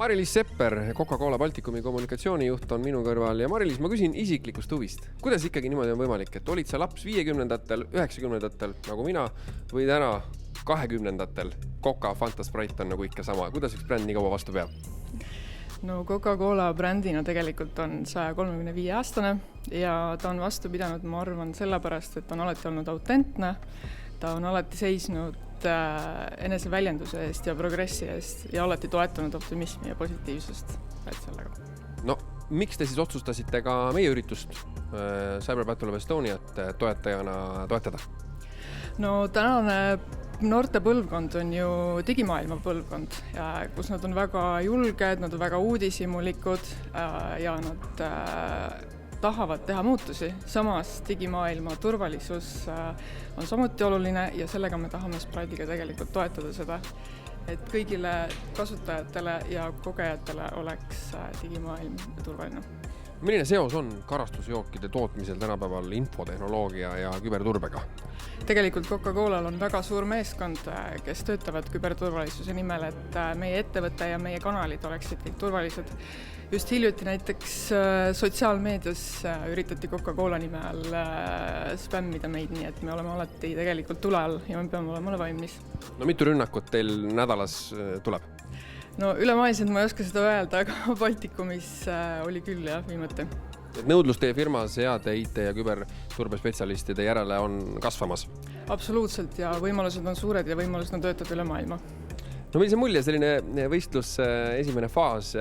Mari-Liis Sepper, Coca-Cola Baltikumi kommunikatsioonijuht on minu kõrval ja Mari-Liis, ma küsin isiklikust huvist. Kuidas ikkagi niimoodi on võimalik, et olid sa laps 50-ndatel, 90-ndatel nagu mina või täna 20-ndatel Coca, Fanta, Sprite on nagu ikka sama. Kuidas üks bränd nii kaua vastu peab? No Coca-Cola brändina tegelikult on 135-aastane ja ta on vastu pidanud, ma arvan, sellepärast, et on alati olnud autentne. Ta on alati seisnud eneseväljenduse eest ja progressi eest ja alati toetanud optimismi ja positiivsust. No, miks te siis otsustasite ka meie üritust Cyber Battle of Estoniat toetajana toetada? No tänane noorte põlvkond on ju digimaailma põlvkond, kus nad on väga julged, nad on väga uudishimulikud ja nad tahavad teha muutusi. Samas digimaailma turvalisus on samuti oluline ja sellega me tahame Sprite'iga tegelikult toetada seda, et kõigile kasutajatele ja kogejatele oleks digimaailm turvaline. Milline seos on karastusjookide tootmisel tänapäeval infotehnoloogia ja küberturbega? Tegelikult Coca-Colal on väga suur meeskond, kes töötavad küberturvalisuse nimel, et meie ettevõte ja meie kanalid oleksid kõik turvalised. Just hiljuti näiteks sotsiaalmeedias üritati Coca-Cola nime all spämmida meid, nii et me oleme alati tegelikult tule all ja me peame olema valmis. No mitu rünnakut teil nädalas tuleb? No ülemaailmselt ma ei oska seda öelda, aga Baltikumis oli küll jah viimati. Nõudlus teie firmas heade IT ja küberturbespetsialistide järele on kasvamas? Absoluutselt ja võimalused on suured ja võimalused on töötada üle maailma. No millise mulje selline võistlus esimene faas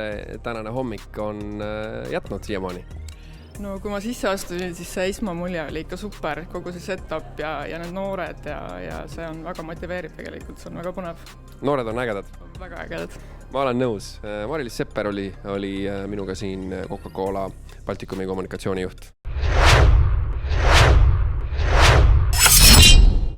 tänane hommik on jätnud siiamaani? No kui ma sisse astusin, siis see esmamulje oli ikka super, kogu see setup ja need noored ja see on väga motiveeriv tegelikult, see on väga põnev. Noored on ägedad? Väga ägedad. Ma olen nõus. Mari-Liis Sepper oli minuga siin Coca-Cola Baltikumi kommunikatsioonijuht.